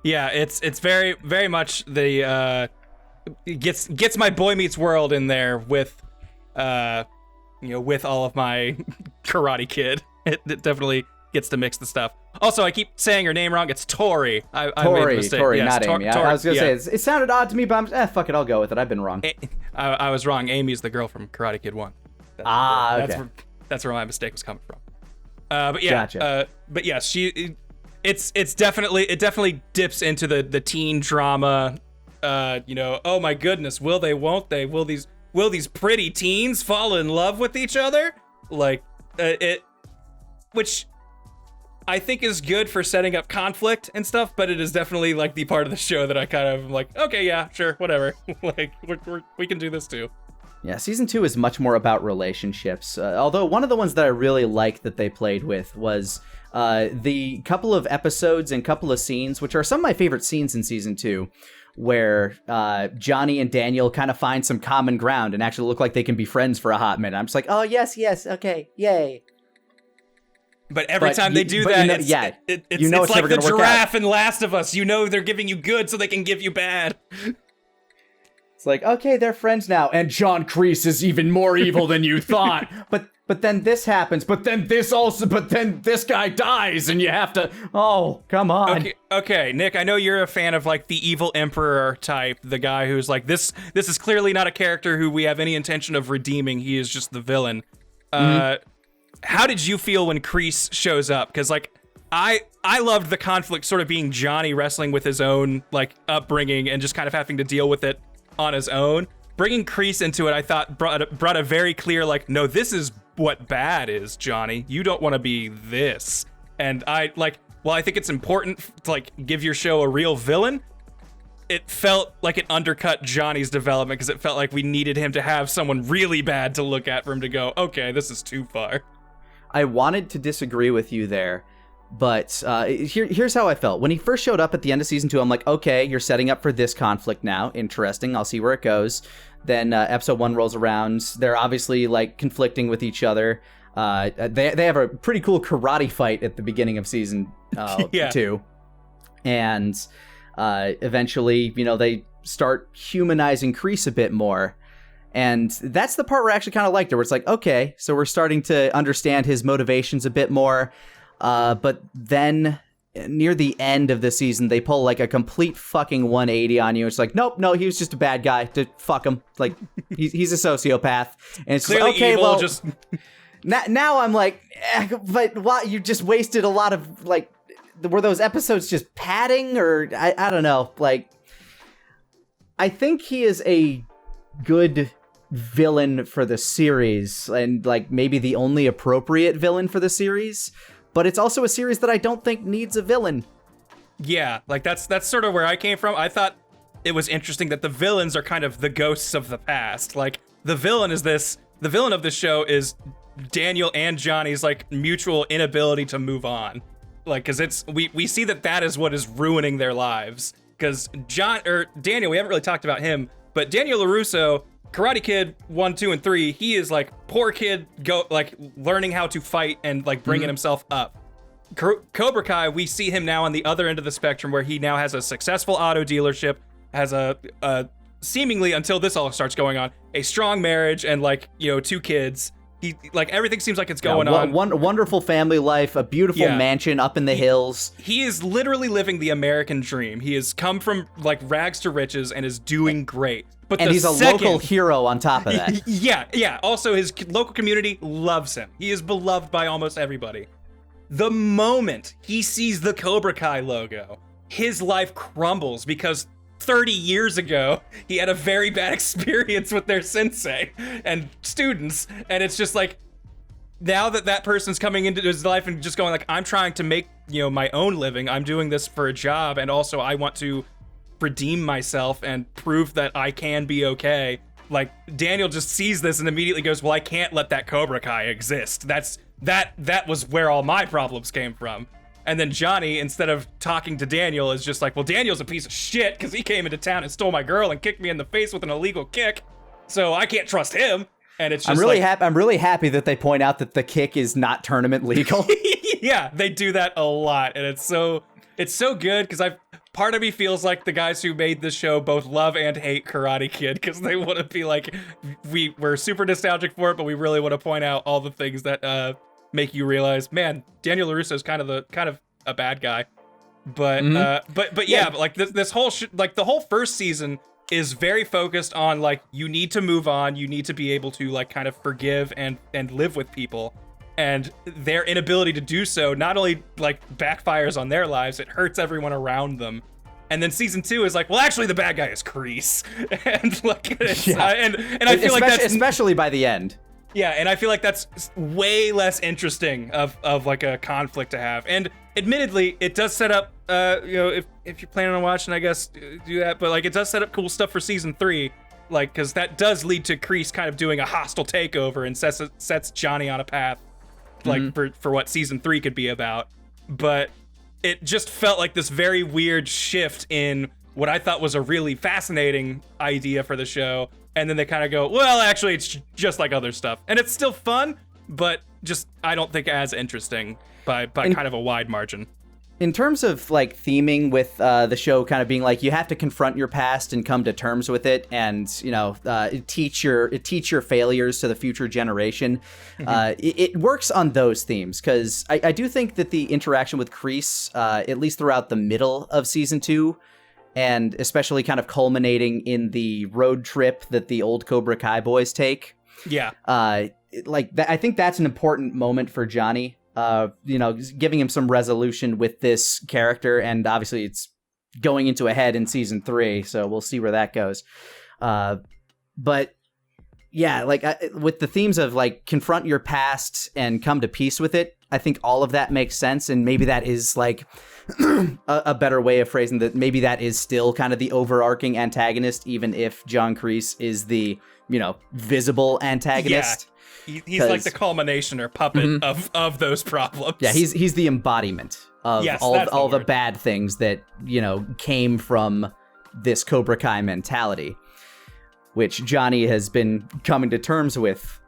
Yeah, it's very, very much the gets my Boy Meets World in there with with all of my Karate Kid. It definitely gets to mix the stuff. Also, I keep saying her name wrong. It's Tori. I made a mistake. Tori, yes, not Amy. I was going to say, it sounded odd to me, but fuck it, I'll go with it. I've been wrong. I was wrong. Amy's the girl from Karate Kid 1. Okay. That's where my mistake was coming from. But yeah, gotcha. But yeah, it definitely dips into the teen drama. Oh my goodness, will they, won't they? Will these pretty teens fall in love with each other? Like, which I think is good for setting up conflict and stuff, but it is definitely like the part of the show that I kind of am like, okay, yeah, sure, whatever. Like, we can do this too. Yeah, season 2 is much more about relationships. Although one of the ones that I really liked that they played with was the couple of episodes and couple of scenes, which are some of my favorite scenes in season 2, where Johnny and Daniel kind of find some common ground and actually look like they can be friends for a hot minute. I'm just like, oh, yes, okay, yay. But every time they do that, it's like the giraffe in Last of Us. They're giving you good so they can give you bad. It's like, okay, they're friends now, and John Kreese is even more evil than you thought. But but then this happens, but then this also, but then this guy dies, and you have to, oh, come on. Okay, Nick, I know you're a fan of like the evil emperor type, the guy who's like, this is clearly not a character who we have any intention of redeeming, he is just the villain. How did you feel when Kreese shows up? Because like, I loved the conflict sort of being Johnny wrestling with his own like upbringing and just kind of having to deal with it on his own. Bringing Kreese into it, I thought brought a very clear like, no, this is what bad is, Johnny. You don't want to be this. And I like, well, I think it's important to like give your show a real villain. It felt like it undercut Johnny's development because it felt like we needed him to have someone really bad to look at for him to go, okay, this is too far. I wanted to disagree with you there, but here's how I felt. When he first showed up at the end of season 2, I'm like, okay, you're setting up for this conflict now. Interesting. I'll see where it goes. Then episode 1 rolls around. They're obviously like conflicting with each other. They have a pretty cool karate fight at the beginning of season 2. And eventually, you know, they start humanizing Kreese a bit more. And that's the part where I actually kind of liked it, where it's like, okay, so we're starting to understand his motivations a bit more. But then near the end of the season, they pull like a complete fucking 180 on you. It's like, nope, no, he was just a bad guy. Fuck him. Like, he's a sociopath. And it's clearly like, okay, evil, well, just now I'm like, but why? You just wasted a lot of like, were those episodes just padding, or I don't know. Like, I think he is a good villain for the series, and like maybe the only appropriate villain for the series, but it's also a series that I don't think needs a villain. Yeah, like that's sort of where I came from. I thought it was interesting that the villains are kind of the ghosts of the past. Like the villain of this show is Daniel and Johnny's like mutual inability to move on. Like, cause we see that is what is ruining their lives. Cause Daniel, we haven't really talked about him, but Daniel LaRusso, Karate Kid 1, 2, and 3, he is like poor kid learning how to fight and like bringing himself up. Cobra Kai, we see him now on the other end of the spectrum where he now has a successful auto dealership, has a seemingly, until this all starts going on, a strong marriage and like, you know, 2 kids. He like everything seems like it's going on. One wonderful family life, a beautiful mansion up in the hills. He is literally living the American dream. He has come from like rags to riches and is doing great. And he's a local hero on top of that. Yeah. Also, his local community loves him. He is beloved by almost everybody. The moment he sees the Cobra Kai logo, his life crumbles because 30 years ago, he had a very bad experience with their sensei and students. And it's just like, now that person's coming into his life and just going like, I'm trying to make, you know, my own living. I'm doing this for a job. And also I want to redeem myself and prove that I can be okay. Like Daniel just sees this and immediately goes, well, I can't let that Cobra Kai exist. That was where all my problems came from. And then Johnny, instead of talking to Daniel, is just like, well, Daniel's a piece of shit because he came into town and stole my girl and kicked me in the face with an illegal kick. So I can't trust him. And it's just I'm really happy that they point out that the kick is not tournament legal. Yeah, they do that a lot. And it's so good because part of me feels like the guys who made this show both love and hate Karate Kid because they want to be like, we're super nostalgic for it, but we really want to point out all the things that make you realize, man, Daniel LaRusso is kind of a bad guy. But but like this whole like the whole first season is very focused on like, you need to move on, you need to be able to like kind of forgive and live with people. And their inability to do so not only like backfires on their lives, it hurts everyone around them. And then season 2 is like, well, actually the bad guy is Kreese. And like, and I feel like that's especially by the end. Yeah, and I feel like that's way less interesting of like a conflict to have. And admittedly, it does set up, you know, if you're planning on watching, I guess do that. But like, it does set up cool stuff for season 3. Like, because that does lead to Kreese kind of doing a hostile takeover and sets Johnny on a path, like for what season 3 could be about. But it just felt like this very weird shift in what I thought was a really fascinating idea for the show. And then they kind of go, well, actually, it's just like other stuff. And it's still fun, but just I don't think as interesting by kind of a wide margin. In terms of like theming with the show kind of being like you have to confront your past and come to terms with it, and teach your failures to the future generation, it works on those themes, because I do think that the interaction with Kreese, at least throughout the middle of season 2, and especially kind of culminating in the road trip that the old Cobra Kai boys take, I think that's an important moment for Johnny. Giving him some resolution with this character, and obviously it's going into a head in season 3, so we'll see where that goes. But yeah, with the themes of like confront your past and come to peace with it, I think all of that makes sense, and maybe that is like a better way of phrasing that. Maybe that is still kind of the overarching antagonist, even if John Kreese is the visible antagonist. Yeah. He's like the culmination or puppet of those problems. Yeah, he's the embodiment of all the bad things that, came from this Cobra Kai mentality, which Johnny has been coming to terms with.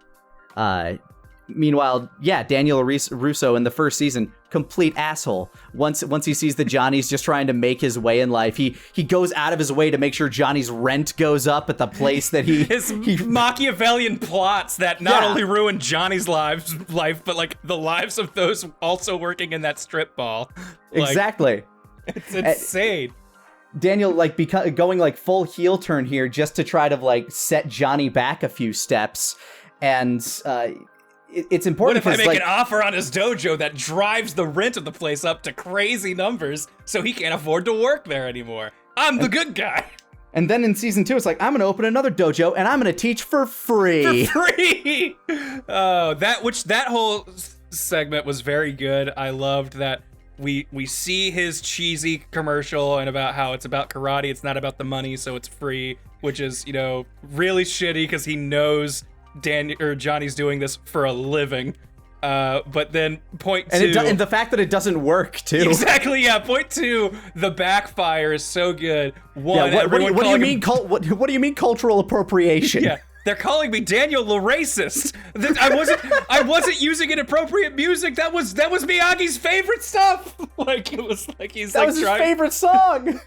Meanwhile, Daniel Russo in the first season, complete asshole. Once he sees that Johnny's just trying to make his way in life, he goes out of his way to make sure Johnny's rent goes up at the place that his Machiavellian plots that not only ruin Johnny's life, but like the lives of those also working in that strip ball. Exactly. It's insane. Daniel going like full heel turn here just to try to like set Johnny back a few steps, and it's important. What if I make an offer on his dojo that drives the rent of the place up to crazy numbers so he can't afford to work there anymore? I'm the good guy. And then in season 2, it's like, I'm going to open another dojo and I'm going to teach for free. For free! Oh, that whole segment was very good. I loved that we see his cheesy commercial and about how it's about karate. It's not about the money, so it's free, which is, really shitty because he knows Johnny's doing this for a living, but then point two, and the fact that it doesn't work too. Exactly, yeah. Point 2, the backfire is so good. What do you mean? What do you mean cultural appropriation? Yeah, they're calling me Daniel the racist. I wasn't using inappropriate music. That was Miyagi's favorite stuff. Like it was like he's that was his favorite song.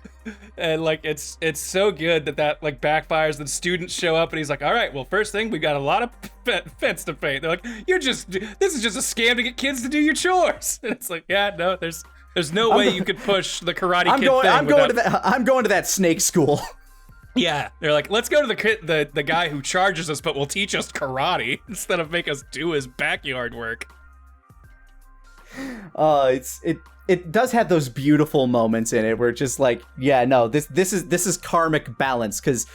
And like it's so good that like backfires. The students show up and he's like, all right, well, first thing, we got a lot of fence to paint. They're like, this is just a scam to get kids to do your chores. And it's like, yeah, no, there's no way you could push the Karate Kid thing. I'm going to that snake school. Yeah, they're like, let's go to the guy who charges us but will teach us karate instead of make us do his backyard work. It does have those beautiful moments in it where it's just like, yeah, no, this is karmic balance, because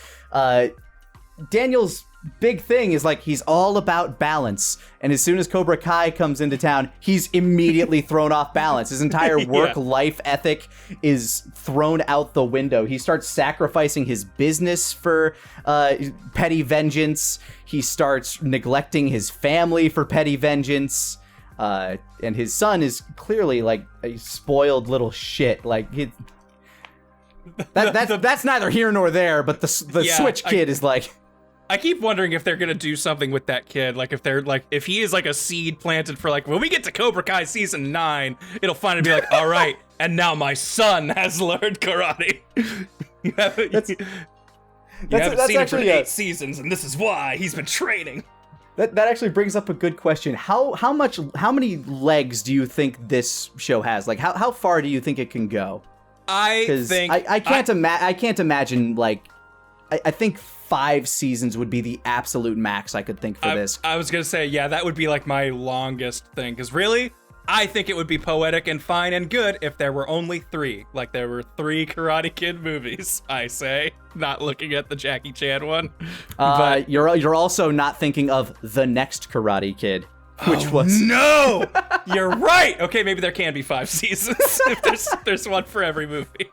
Daniel's big thing is like he's all about balance, and as soon as Cobra Kai comes into town, he's immediately thrown off balance. His entire work-life ethic is thrown out the window. He starts sacrificing his business for petty vengeance. He starts neglecting his family for petty vengeance. And his son is clearly like a spoiled little shit. Like that's neither here nor there. But the Switch kid is like. I keep wondering if they're gonna do something with that kid. Like if he is like a seed planted for like when we get to Cobra Kai season 9, it'll finally be like, all right, and now my son has learned karate. You haven't seen him for 8 seasons, and this is why he's been training. That actually brings up a good question. How many legs do you think this show has? Like how far do you think it can go? I can't imagine like I think 5 seasons would be the absolute max I could think for this. I was gonna say, yeah, that would be like my longest thing, because really, I think it would be poetic and fine and good if there were only 3. Like there were 3 Karate Kid movies, I say, not looking at the Jackie Chan one. But you're also not thinking of the next Karate Kid, which was no. You're right. Okay, maybe there can be 5 seasons if there's one for every movie.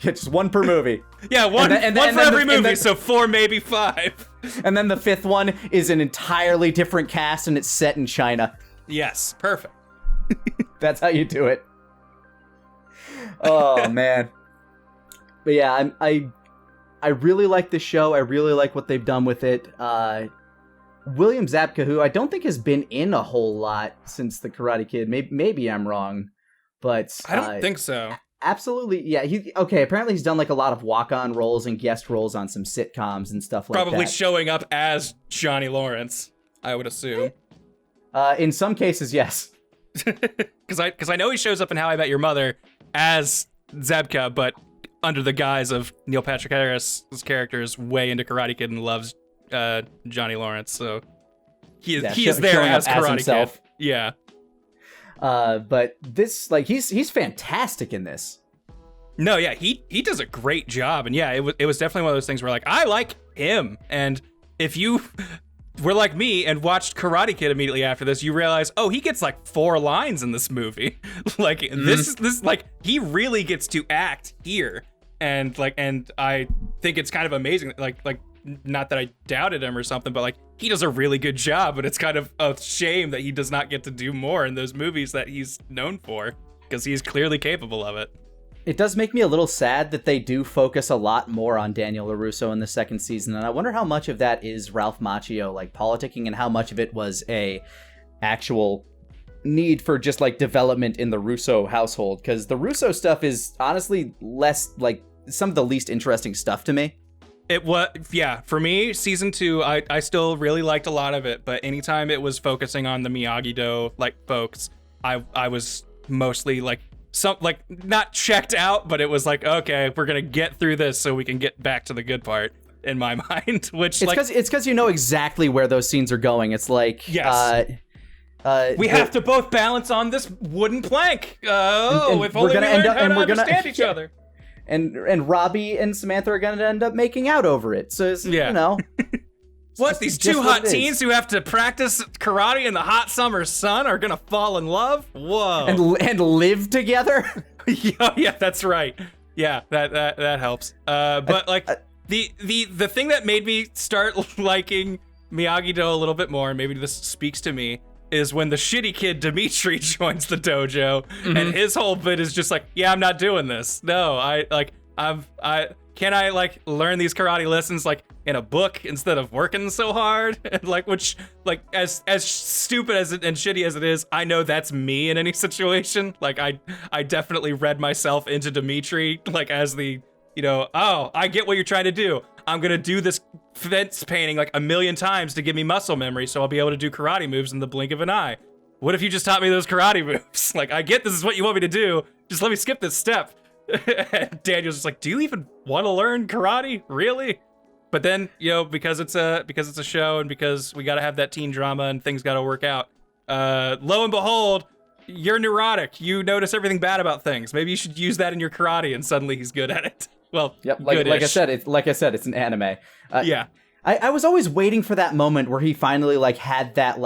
Yeah, just one per movie. Yeah, one for every movie, so 4, maybe 5. And then the 5th one is an entirely different cast, and it's set in China. Yes, perfect. That's how you do it. Oh, man. But yeah, I really like this show. I really like what they've done with it. William Zabka, who I don't think has been in a whole lot since the Karate Kid. Maybe I'm wrong. but I don't think so. Absolutely, yeah. Apparently he's done like a lot of walk-on roles and guest roles on some sitcoms and stuff like that. Probably showing up as Johnny Lawrence, I would assume. In some cases, yes. Because I know he shows up in How I Met Your Mother as Zebka, but under the guise of Neil Patrick Harris's character is way into Karate Kid and loves Johnny Lawrence, so he is there as Karate Kid. Yeah. But this, like, he's fantastic in this. No, yeah, he does a great job, and yeah, it was definitely one of those things where like I like him, and if you were like me and watched Karate Kid immediately after this, you realize, oh, he gets like 4 lines in this movie. Like this like he really gets to act here, and I think it's kind of amazing. Like not that I doubted him or something, but like he does a really good job, but it's kind of a shame that he does not get to do more in those movies that he's known for, because he's clearly capable of it. It does make me a little sad that they do focus a lot more on Daniel LaRusso in the second season, and I wonder how much of that is Ralph Macchio like politicking, and how much of it was a actual need for just like development in the Russo household, because the Russo stuff is honestly less like some of the least interesting stuff to me. It was, yeah, for me, season 2, I still really liked a lot of it, but anytime it was focusing on the Miyagi-Do like folks, I was mostly like not checked out, but it was like, okay, we're gonna get through this so we can get back to the good part in my mind. Which it's because you know exactly where those scenes are going. It's like, yes. We have to both balance on this wooden plank. And if only we learned how to understand each other. And Robbie and Samantha are gonna end up making out over it. So it's, you know. What, these two hot teens who have to practice karate in the hot summer sun are gonna fall in love? Whoa. And live together? Yeah, that's right. Yeah, that helps. But like the thing that made me start liking Miyagi-Do a little bit more, and maybe this speaks to me, is when the shitty kid Dimitri joins the dojo, and his whole bit is just like, yeah, I'm not doing this. No, can I like learn these karate lessons like in a book instead of working so hard? And like, which like as stupid as it and shitty as it is, I know that's me in any situation. Like I definitely read myself into Dimitri like as the, you know, oh, I get what you're trying to do. I'm gonna do this fence painting like a million times to give me muscle memory so I'll be able to do karate moves in the blink of an eye. What if you just taught me those karate moves? Like, I get this is what you want me to do, just let me skip this step. And Daniel's just like, do you even want to learn karate? Really? But then, you know, because it's a show and because we gotta have that teen drama and things gotta work out, lo and behold, you're neurotic. You notice everything bad about things. Maybe you should use that in your karate, and suddenly he's good at it. Well, yep, like I said, it's an anime. Yeah. I was always waiting for that moment where he finally like had that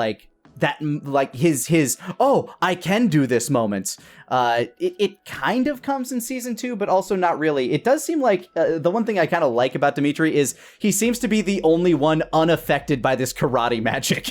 his oh, I can do this moment. It kind of comes in season 2, but also not really. It does seem like the one thing I kind of like about Dimitri is he seems to be the only one unaffected by this karate magic.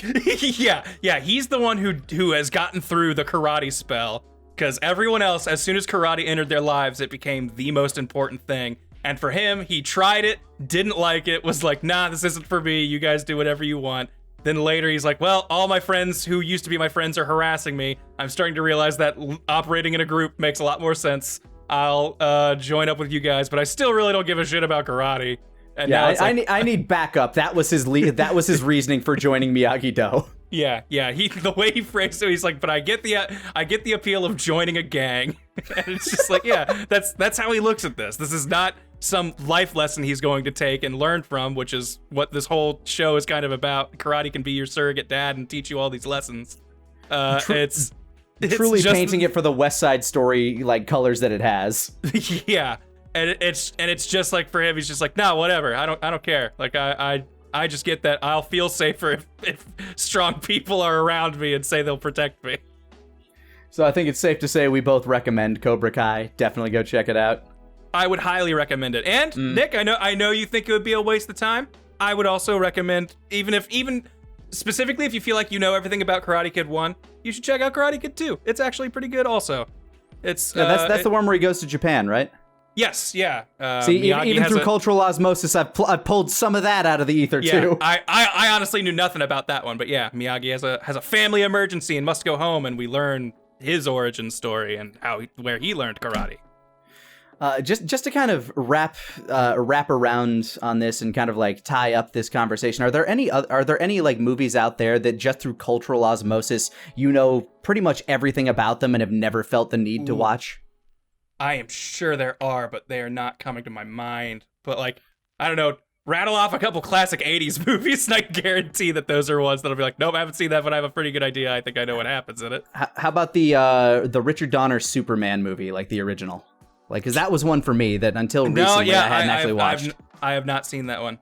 yeah, he's the one who has gotten through the karate spell, because everyone else, as soon as karate entered their lives, it became the most important thing. And for him, he tried it, didn't like it, was like, nah, this isn't for me. You guys do whatever you want. Then later he's like, well, all my friends who used to be my friends are harassing me. I'm starting to realize that operating in a group makes a lot more sense. I'll join up with you guys, but I still really don't give a shit about karate. And yeah, I need backup. That was his his reasoning for joining Miyagi-Do. Yeah. The way he phrased it, he's like, but I get the appeal of joining a gang. And it's just like, yeah, that's how he looks at this. This is not some life lesson he's going to take and learn from, which is what this whole show is kind of about. Karate can be your surrogate dad and teach you all these lessons. It's truly just painting it for the West Side Story like colors that it has. Yeah, and it's just like for him, he's just like, no, whatever. I don't care. Like I just get that I'll feel safer if strong people are around me and say they'll protect me. So I think it's safe to say we both recommend Cobra Kai. Definitely go check it out. I would highly recommend it. And Nick, I know you think it would be a waste of time. I would also recommend, even specifically if you feel like you know everything about Karate Kid 1, you should check out Karate Kid 2. It's actually pretty good also. It's that's the one where he goes to Japan, right? Yes, yeah. See, even through cultural osmosis, I've pulled some of that out of the ether too. I honestly knew nothing about that one, but yeah, Miyagi has a family emergency and must go home, and we learn his origin story and where he learned karate. Just to kind of wrap around on this and kind of like tie up this conversation, are there any like movies out there that just through cultural osmosis you know pretty much everything about them and have never felt the need to watch? I am sure there are, but they are not coming to my mind. But like, I don't know, rattle off a couple classic 80s movies and I guarantee that those are ones that'll be like, nope, I haven't seen that, but I have a pretty good idea. I think I know what happens in it. How about the Richard Donner Superman movie, like the original? Like, because that was one for me that until recently I hadn't actually watched. I have not seen that one.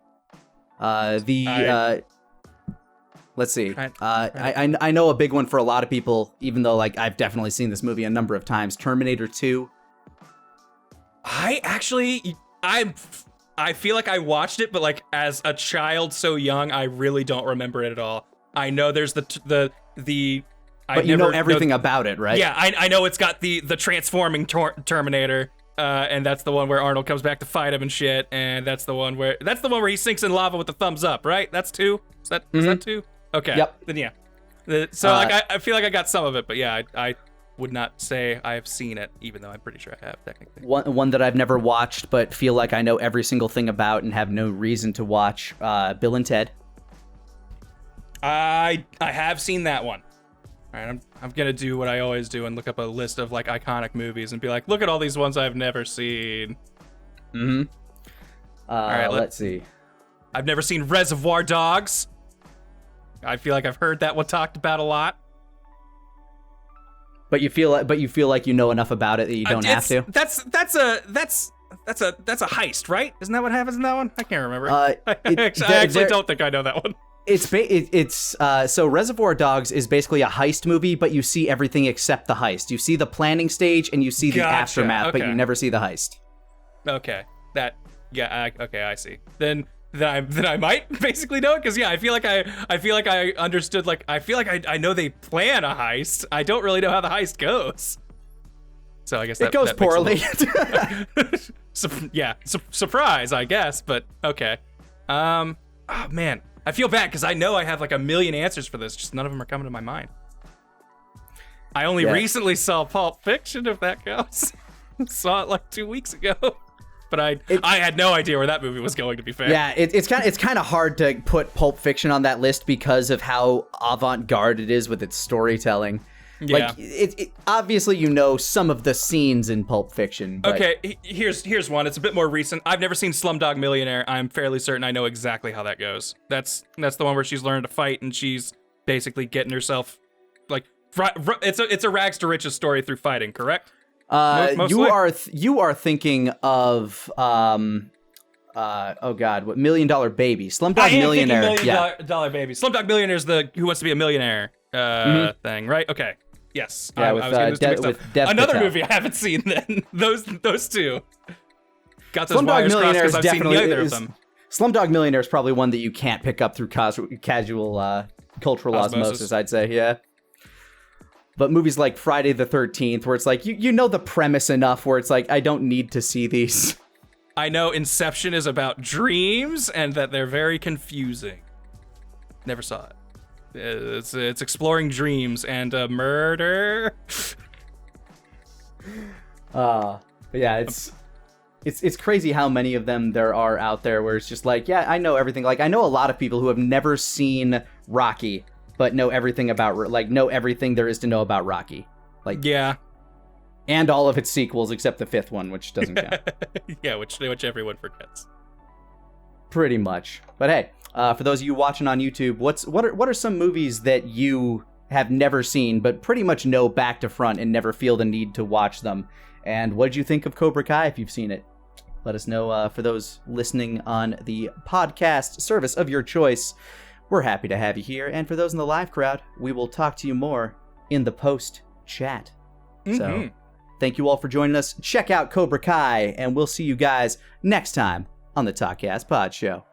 Let's see. I know a big one for a lot of people, even though like I've definitely seen this movie a number of times. Terminator 2. I feel like I watched it, but like as a child so young, I really don't remember it at all. I know there's but you know everything about it, right? Yeah, I know it's got the transforming Terminator, and that's the one where Arnold comes back to fight him and shit, and that's the one where he sinks in lava with the thumbs up, right? That's 2. Is that 2? Okay. Yep. Then yeah. I feel like I got some of it, but yeah, I would not say I have seen it, even though I'm pretty sure I have technically. One that I've never watched, but feel like I know every single thing about and have no reason to watch. Bill and Ted. I have seen that one. All right, I'm gonna do what I always do and look up a list of like iconic movies and be like, look at all these ones I've never seen. Mm-hmm. All right, let's see. I've never seen Reservoir Dogs. I feel like I've heard that one talked about a lot. But you feel like you know enough about it that you don't have to. That's a heist, right? Isn't that what happens in that one? I can't remember. I actually don't think I know that one. So Reservoir Dogs is basically a heist movie, but you see everything except the heist. You see the planning stage and you see the aftermath, but you never see the heist. Okay, I see. Then I might basically know it, because yeah, I feel like I understood. Like I feel like I know they plan a heist. I don't really know how the heist goes. So I guess it goes poorly. Surprise, I guess. But okay. Oh man, I feel bad because I know I have like a million answers for this. Just none of them are coming to my mind. I only recently saw Pulp Fiction, if that counts. Saw it like 2 weeks ago. But I had no idea where that movie was going, to be fair. Yeah, it's kind of hard to put Pulp Fiction on that list because of how avant-garde it is with its storytelling. Yeah. Like it obviously you know some of the scenes in Pulp Fiction. But... Okay, here's one. It's a bit more recent. I've never seen Slumdog Millionaire. I'm fairly certain I know exactly how that goes. That's the one where she's learned to fight and she's basically getting herself like it's a rags to riches story through fighting, correct? You are thinking of oh god, what, $1 Million Baby, Slumdog Millionaire. Dollar Baby. Slumdog Millionaire is the Who Wants to Be a Millionaire thing, right? Okay. Yes. Yeah, I was getting this mixed up. Dev Another Patel. movie I haven't seen then. Those two. Got those Slumdog wires crossed Millionaire because I've seen neither of them. Slumdog Millionaire is probably one that you can't pick up through casual cultural osmosis, I'd say, yeah. But movies like Friday the 13th, where it's like, you know the premise enough where it's like, I don't need to see these. I know Inception is about dreams and that they're very confusing. Never saw it. It's exploring dreams and murder. But yeah, it's crazy how many of them there are out there where it's just like, yeah, I know everything. Like, I know a lot of people who have never seen Rocky, but know everything there is to know about Rocky. Like, yeah. And all of its sequels except the 5th one, which doesn't count. Yeah, which everyone forgets. Pretty much. But hey, for those of you watching on YouTube, what are some movies that you have never seen but pretty much know back to front and never feel the need to watch them? And what did you think of Cobra Kai if you've seen it? Let us know. For those listening on the podcast service of your choice, we're happy to have you here. And for those in the live crowd, we will talk to you more in the post chat. Mm-hmm. So thank you all for joining us. Check out Cobra Kai, and we'll see you guys next time on the Talkcast Podshow.